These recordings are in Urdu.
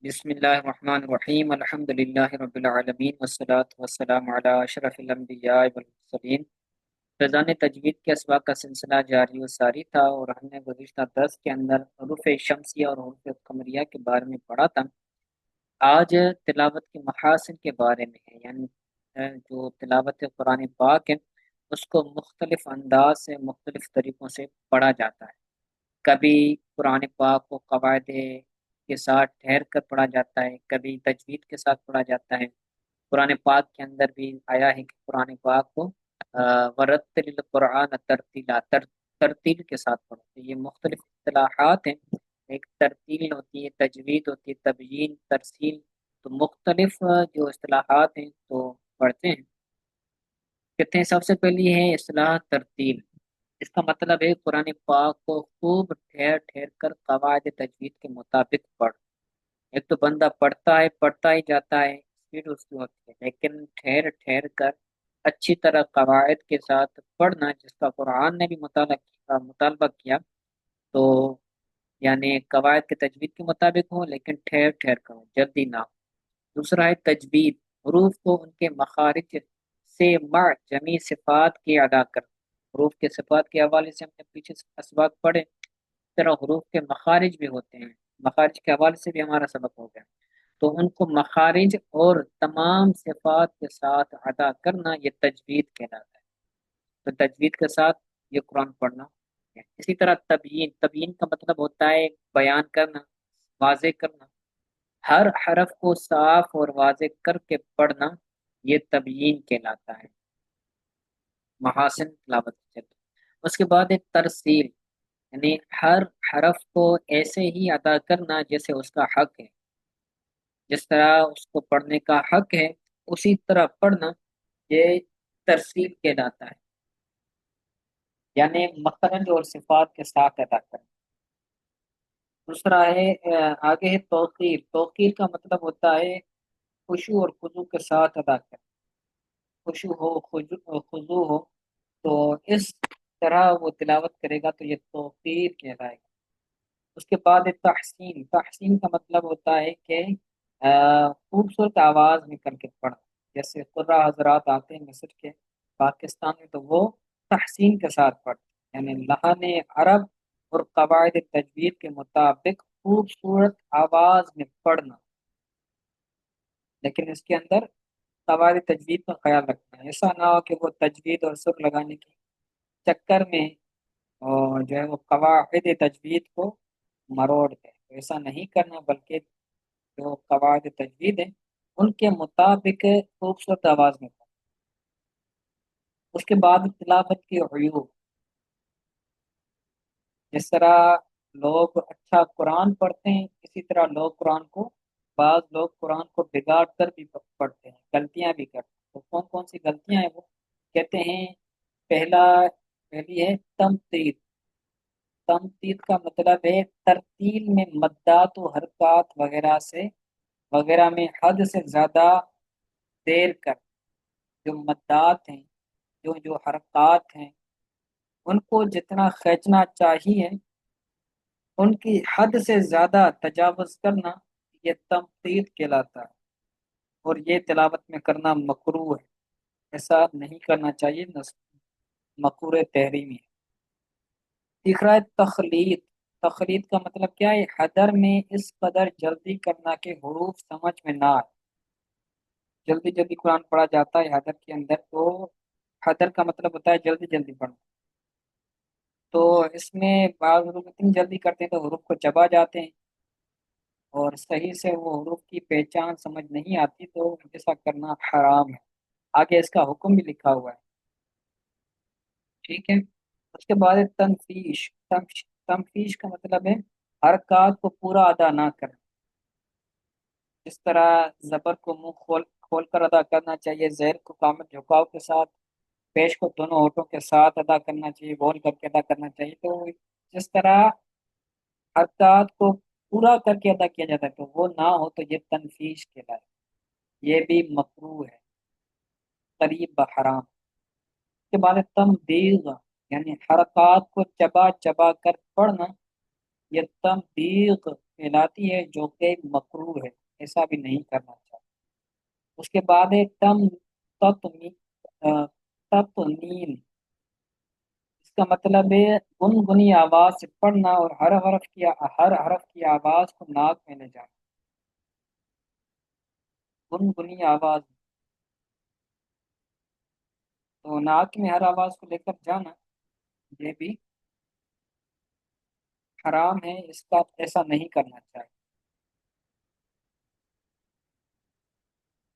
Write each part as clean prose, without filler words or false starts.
بسم اللہ الرحمن الرحیم الحمد للہ رب العالمین والصلاة والسلام علی اشرف الانبیاء والمرسلین۔ فیضان تجوید کے اسباق کا سلسلہ جاری و ساری تھا، اور ہم نے گزشتہ درس کے اندر حروف شمسیہ اور حروف قمریہ کے بارے میں پڑھا تھا۔ آج تلاوت کے محاسن کے بارے میں ہے، یعنی جو تلاوت قرآن پاک ہے اس کو مختلف انداز سے مختلف طریقوں سے پڑھا جاتا ہے۔ کبھی قرآن پاک کو قواعد کے ساتھ ٹھہر کر پڑھا جاتا ہے، کبھی تجوید کے ساتھ پڑھا جاتا ہے۔ قرآن پاک کے اندر بھی آیا ہے کہ قرآن پاک کو ورتل القرآن ترتیلا ترتیل کے ساتھ پڑھو۔ تو یہ مختلف اصطلاحات ہیں، ایک ترتیل ہوتی ہے، تجوید ہوتی ہے، تبیین، ترسیل۔ تو مختلف جو اصطلاحات ہیں تو پڑھتے ہیں۔ کہتے ہیں سب سے پہلی ہے اصطلاح ترتیل۔ اس کا مطلب ہے قرآن پاک کو خوب ٹھہر ٹھہر کر قواعد تجوید کے مطابق پڑھ۔ ایک تو بندہ پڑھتا ہی جاتا ہے، اسپیڈ اس کی ہوتی ہے، لیکن ٹھہر ٹھہر کر اچھی طرح قواعد کے ساتھ پڑھنا، جس کا قرآن نے بھی مطالبہ کیا، تو یعنی قواعد کے تجوید کے مطابق ہو لیکن ٹھہر ٹھہر کر ہو، جلدی نہ ہو۔ دوسرا ہے تجوید، حروف کو ان کے مخارج سے مع جمی صفات کی ادا کر۔ حروف کے صفات کے حوالے سے ہم نے پیچھے اسباق پڑھے، اس طرح حروف کے مخارج بھی ہوتے ہیں، مخارج کے حوالے سے بھی ہمارا سبق ہو گیا۔ تو ان کو مخارج اور تمام صفات کے ساتھ ادا کرنا یہ تجوید کہلاتا ہے۔ تو تجوید کے ساتھ یہ قرآن پڑھنا ہے۔ اسی طرح تبیین، تبیین کا مطلب ہوتا ہے بیان کرنا، واضح کرنا، ہر حرف کو صاف اور واضح کر کے پڑھنا، یہ تبیین کہلاتا ہے، محاسن تلاوت سے۔ اس کے بعد ایک ترسیل، یعنی ہر حرف کو ایسے ہی ادا کرنا جیسے اس کا حق ہے، جس طرح اس کو پڑھنے کا حق ہے اسی طرح پڑھنا، یہ ترسیل کہلاتا ہے، یعنی مخرج اور صفات کے ساتھ ادا کرنا۔ دوسرا ہے آگے ہے توقیر۔ توقیر کا مطلب ہوتا ہے خشوع اور خضوع کے ساتھ ادا کرنا، خشوع ہو، خضوع ہو، تو اس طرح وہ تلاوت کرے گا تو یہ توقیر کہلائے گا۔ اس کے بعد ہے تحسین۔ تحسین کا مطلب ہوتا ہے کہ خوبصورت آواز میں کر کے پڑھنا، جیسے قرہ حضرات آتے ہیں مصر کے، پاکستان میں، تو وہ تحسین کے ساتھ پڑھتے ہیں، یعنی لحن عرب اور قواعد تجوید کے مطابق خوبصورت آواز میں پڑھنا، لیکن اس کے اندر قواعد تجوید کا خیال رکھنا ہے۔ ایسا نہ ہو کہ وہ تجوید اور سر لگانے کے چکر میں اور جو ہے وہ قواعد تجوید کو مروڑ دے، تو ایسا نہیں کرنا، بلکہ جو قواعد تجوید ہیں ان کے مطابق خوبصورت آواز میں پڑھنا۔ اس کے بعد تلاوت کی عیوب، جس طرح لوگ اچھا قرآن پڑھتے ہیں اسی طرح بعض لوگ قرآن کو بگاڑ کر بھی پڑھتے ہیں، غلطیاں بھی کرتے ہیں۔ تو کون کون سی غلطیاں ہیں وہ کہتے ہیں؟ پہلی ہے تمتید۔ تمتید کا مطلب ہے ترتیل میں مدات و حرکات وغیرہ میں حد سے زیادہ دیر کر، جو مدات ہیں، جو جو حرکات ہیں، ان کو جتنا کھینچنا چاہیے ان کی حد سے زیادہ تجاوز کرنا، یہ تمتید کہلاتا ہے، اور یہ تلاوت میں کرنا مکروہ ہے، ایسا نہیں کرنا چاہیے، مکروہ تحریمی ہے۔ تیسرا ہے تخلید۔ تخلید کا مطلب کیا ہے؟ حدر میں اس قدر جلدی کرنا کہ حروف سمجھ میں نہ آئے۔ جلدی جلدی قرآن پڑھا جاتا ہے حدر کے اندر، تو حدر کا مطلب ہوتا ہے جلدی جلدی پڑھنا، تو اس میں بعض لوگ اتنی جلدی کرتے ہیں تو حروف کو چبا جاتے ہیں، اور صحیح سے وہ حروف کی پہچان سمجھ نہیں آتی، تو ایسا کرنا حرام ہے۔ آگے اس کا حکم بھی لکھا ہوا ہے، ٹھیک ہے۔ اس کے بعد ہے تنفیش۔ تنفیش کا مطلب ہے حرکات کو پورا ادا نہ کرنا، اس طرح زبر کو منہ کھول کھول کر ادا کرنا چاہیے، زیر کو کامل جھکاؤ کے ساتھ، پیش کو دونوں ہونٹوں کے ساتھ ادا کرنا چاہیے، بول کر کے ادا کرنا چاہیے۔ تو جس طرح حرکات کو پورا کر کے ادا کیا جاتا ہے تو وہ نہ ہو تو یہ تنفیش کہلائے، یہ بھی مکروہ ہے، قریب بحرام۔ کے بعد تمدیغ، یعنی حرکات کو چبا چبا کر پڑھنا، یہ تمدیغ کہلاتی ہے جو کہ مکروہ ہے، ایسا بھی نہیں کرنا چاہیے۔ اس کے بعد ہے تطنین، اس کا مطلب ہے گنگنی آواز سے پڑھنا اور ہر حرف کی آواز کو ناک میں لے جانا، گنگنی آواز، تو ناک میں ہر آواز کو لے کر جانا یہ بھی حرام ہے، اس کا ایسا نہیں کرنا چاہیے۔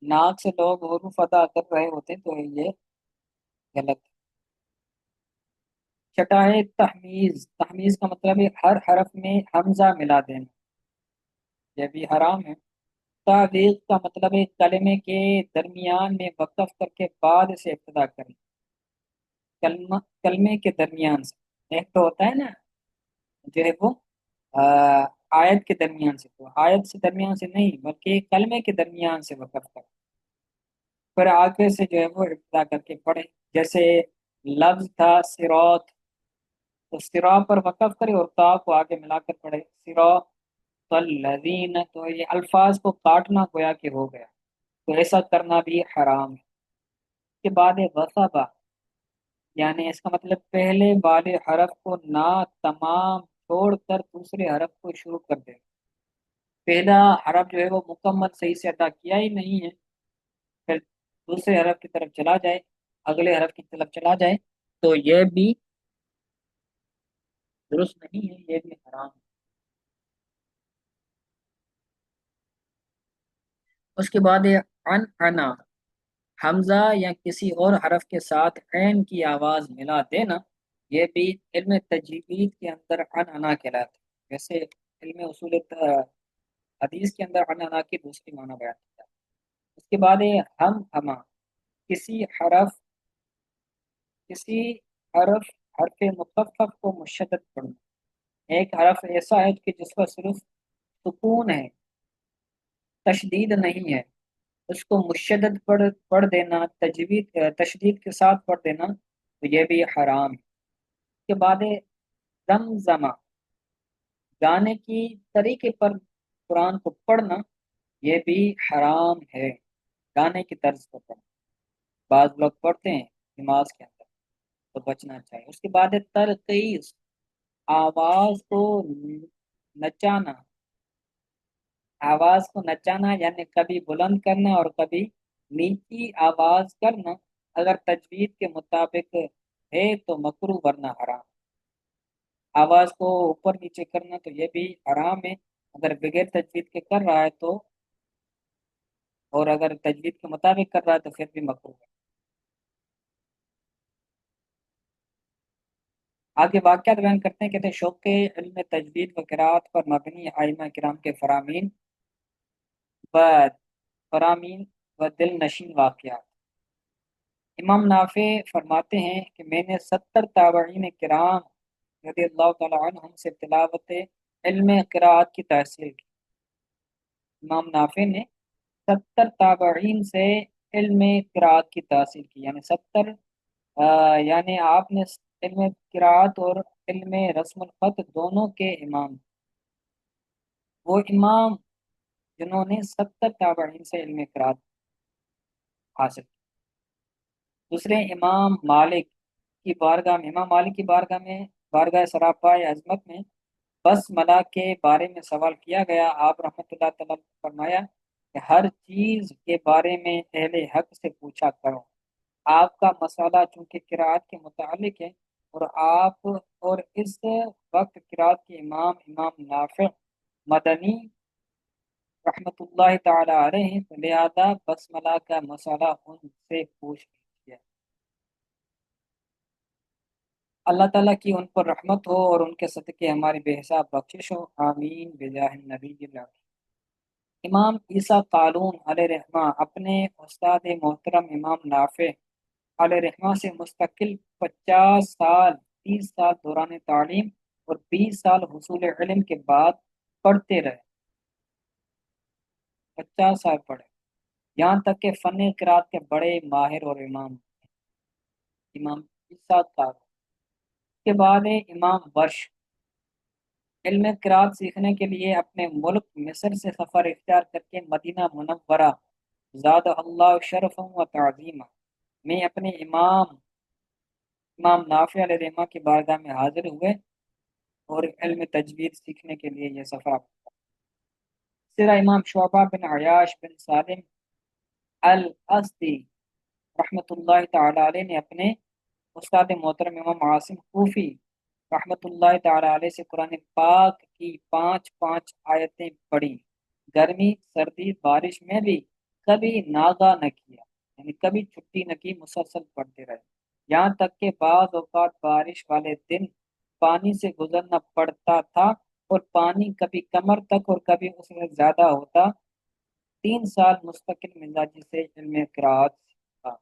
ناک سے لوگ حروف ادا کر رہے ہوتے تو یہ غلط ہے۔ چھٹا ہے تحمیز، تحمیز کا مطلب ہے ہر حرف میں حمزہ ملا دینا، یہ بھی حرام ہے۔ تعویض کا مطلب ہے کلمے کے درمیان میں وقف کر کے بعد سے ابتدا کریں، کلمے کے درمیان سے، ایک تو ہوتا ہے نا جو ہے وہ آ، آیت کے درمیان سے، تو آیت سے درمیان سے نہیں بلکہ کلمے کے درمیان سے وقف کریں، پھر آگے سے جو ہے وہ ابتدا کر کے پڑھیں۔ جیسے لفظ تھا صراط، تو صراط پر وقف کرے اور تا کو آگے ملا کر پڑھے، صراط الذین، تو یہ الفاظ کو کاٹنا گویا کہ ہو گیا، تو ایسا کرنا بھی حرام ہے۔ اس کے بعد ہے وثبہ، یعنی اس کا مطلب پہلے والے حرف کو نہ تمام چھوڑ کر دوسرے حرف کو شروع کر دے، پہلا حرف جو ہے وہ مکمل صحیح سے ادا کیا ہی نہیں ہے، پھر دوسرے حرف کی طرف چلا جائے، اگلے حرف کی طرف چلا جائے، تو یہ بھی درست نہیں ہے، یہ بھی حرام ہے۔ اس کے بعد ہے انا، حمزہ یا کسی اور حرف کے ساتھ عین کی آواز ملا دینا، یہ بھی علم تجوید کے اندر انا کہلاتا ہے، ویسے علم اصول حدیث کے اندر انا کی دوسری معنی بیان کیا ہے۔ اس کے بعد ہے ہم ہما، کسی حرف کسی حرف حرف مخفف کو مشدد پڑھنا، ایک حرف ایسا ہے کہ جس پر صرف سکون ہے، تشدید نہیں ہے، اس کو مشدد پڑھ دینا، تشدید کے ساتھ پڑھ دینا، تو یہ بھی حرام ہے۔ اس کے بعد ہے زمزمہ، گانے کی طریقے پر قرآن کو پڑھنا، یہ بھی حرام ہے، گانے کی طرز پر پڑھنا، بعض لوگ پڑھتے ہیں نماز کے اندر، تو بچنا چاہیے۔ اس کے بعد ہے ترقیص، آواز کو نچانا، آواز کو نچانا یعنی کبھی بلند کرنا اور کبھی نیچی آواز کرنا، اگر تجوید کے مطابق ہے تو مکروہ ورنہ حرام، آواز کو اوپر نیچے کرنا تو یہ بھی حرام ہے، اگر بغیر تجوید کے کر رہا ہے تو، اور اگر تجوید کے مطابق کر رہا ہے تو پھر بھی مکروہ ہے۔ آگے واقعات بیان کرتے ہیں، کہتے ہیں شوق علم تجوید و قرات پر مبنی ائمہ کرام کے فرامین و دل نشین واقعات۔ امام نافع فرماتے ہیں کہ میں نے 70 تابعین کرام رضی اللہ تعالیٰ عنہم سے تلاوت علم قرآت کی تحصیل کی۔ امام نافع نے 70 تابعین سے علم قرآت کی تحصیل کی، یعنی 70 یعنی آپ نے علم قرآت اور علم رسم الخط دونوں کے امام، وہ امام جنہوں نے 70 تابعین سے علم قرآت حاصل کی۔ دوسرے امام مالک کی بارگاہ میں، امام مالک کی بارگاہ میں، بارگاہ سراپائے عظمت میں بس ملا کے بارے میں سوال کیا گیا، آپ رحمۃ اللہ تعالیٰ نے فرمایا کہ ہر چیز کے بارے میں اہل حق سے پوچھا کرو، آپ کا مسئلہ چونکہ قرآت کے متعلق ہے، اور آپ اور اس وقت قرآت کے امام نافع مدنی رحمۃ اللہ تعالیٰ علیہ، لہذا بسملہ کا مسئلہ ان سے پوچھ لیجیے، اللہ تعالیٰ کی ان پر رحمت ہو اور ان کے صدقے ہماری بے حساب بخشش ہو، آمین بجاہ النبی الامین۔ امام عیسیٰ قالون علیہ رحمہ اپنے استاد محترم امام نافع علیہ رحمہ سے مستقل 50 سال، 30 سال دوران تعلیم اور 20 سال حصول علم کے بعد پڑھتے رہے، 50 سال پڑھے، یہاں تک کہ فن قرات کے بڑے ماہر اور امام عیسیٰ قالون۔ کے بعد ہے امام ورش، علم قرات سیکھنے کے لیے اپنے ملک مصر سے سفر اختیار کر کے مدینہ منورہ زاد اللہ شرف و تعظیم میں اپنے امام نافع علیہ رحمہ کی بارگاہ میں حاضر ہوئے اور علم تجوید سیکھنے کے لیے یہ سفر سرا امام شعبہ بن عیاش بن سالم الاسدی رحمۃ اللہ تعالی علیہ نے اپنے استاد محترم امام عاصم کوفی رحمۃ اللہ تعالی علیہ سے قرآن پاک کی پانچ پانچ آیتیں پڑھی، گرمی سردی بارش میں بھی کبھی ناغہ نہ کیا، یعنی کبھی چھٹی نہ کی، مسلسل پڑھتے رہے، یہاں تک کہ بعض اوقات بارش والے دن پانی سے گزرنا پڑتا تھا اور پانی کبھی کمر تک اور کبھی اس سے زیادہ ہوتا۔ 3 سال مستقل مزاجی سے علم قرآت تھا۔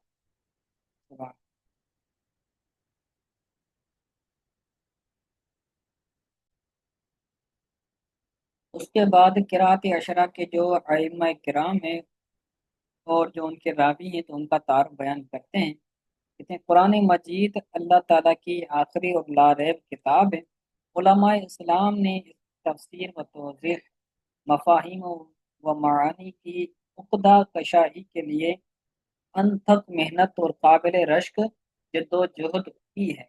اس کے بعد قرات عشرہ کے جو ائمہ کرام ہیں اور جو ان کے راوی ہیں تو ان کا تعارف بیان کرتے ہیں۔ کہتے ہیں قرآن مجید اللہ تعالیٰ کی آخری اور لا ریب کتاب ہے۔ علماء اسلام نے اس کی تفسیر و توضیح، مفاہیم و معانی کی عقدہ کشائی کے لیے انتھک محنت اور قابل رشک جد و جہد کی ہے۔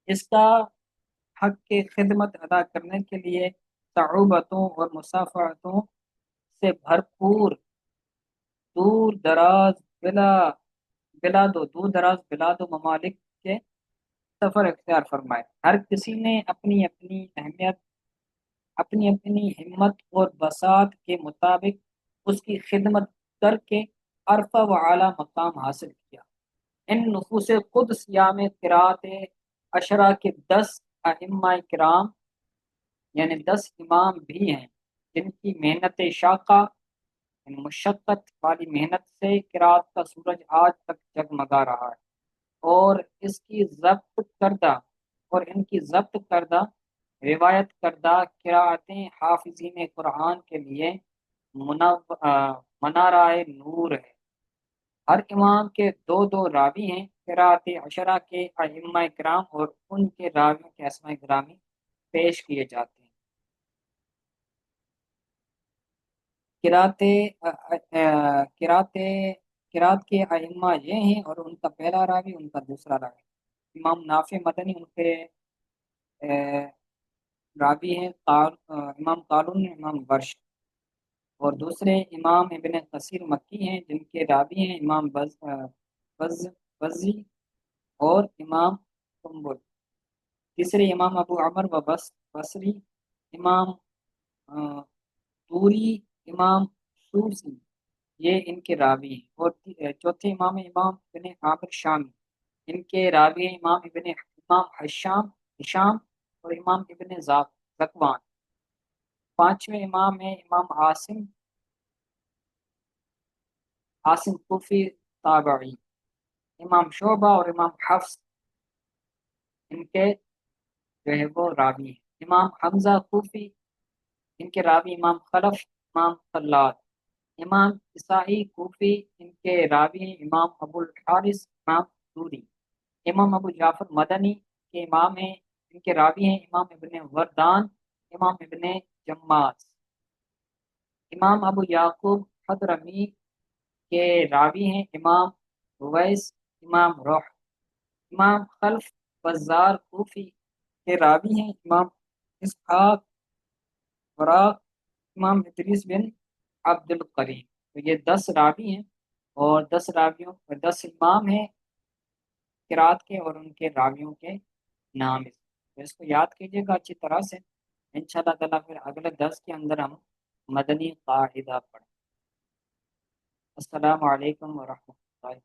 اس کا حق کی خدمت ادا کرنے کے لیے صعوبتوں اور مسافرتوں سے بھرپور دور دراز دور دراز بلاد و ممالک کے سفر اختیار فرمائے۔ ہر کسی نے اپنی اپنی اہمیت، اپنی اپنی ہمت اور بساط کے مطابق اس کی خدمت کر کے عرفہ و اعلیٰ مقام حاصل کیا۔ ان نفوس قدس یام قرات عشرہ کے 10 ائمہ کرام یعنی 10 امام بھی ہیں جن کی محنت شاقہ، یعنی مشقت والی محنت سے قرات کا سورج آج تک جگمگا رہا ہے، اور اس کی ضبط کردہ اور ان کی ضبط کردہ روایت کردہ قراتیں حافظین قرآن کے لیے منارۂ نور ہے۔ ہر امام کے دو دو راوی ہیں۔ قرات عشرہ کے ائمہ کرام اور ان کے راویوں کے اسماء گرامی پیش کیے جاتے ہیں۔ قرات قرات قرات کے ائمہ یہ ہیں اور ان کا پہلا راوی، ان کا دوسرا راوی امام نافع مدنی، ان کے راوی ہیں امام قالون، امام ورش، اور دوسرے امام ابن کثیر مکی ہیں جن کے راوی ہیں امام بزی اور امام قنبل۔ تیسرے امام ابو عمر و بصری، امام توری، امام سوسی، یہ ان کے راوی ہیں۔ اور چوتھے امام ابن عامر شامی، ان کے راوی ہیں امام ہشام اور امام ابن زکوان۔ پانچویں امام ہیں امام عاصم کوفی تابعی، امام شعبہ اور امام حفص، ان کے جو ہے وہ راوی ہیں۔ امام حمزہ کوفی، ان کے راوی امام خلف، امام خلاد۔ امام عیسائی کوفی، ان کے راوی ہیں امام ابو الحارث، امام دوری۔ امام ابو جعفر مدنی کے امام ہیں، ان کے راوی ہیں امام ابن وردان، امام ابن جماز۔ امام ابو یعقوب حضرمی کے راوی ہیں امام رویس، امام روح۔ امام خلف بزار کوفی کے راوی ہیں امام اسحاق وراق، امام ادریس بن عبد القریم۔ تو یہ 10 راوی ہیں اور 10 راویوں 10 امام ہیں قرات کے اور ان کے راویوں کے نام تو اس کو یاد کیجیے گا اچھی طرح سے۔ انشاءاللہ تعالیٰ پھر اگلے درس کے اندر ہم مدنی قاعدہ پڑھیں۔ السلام علیکم ورحمۃ اللہ۔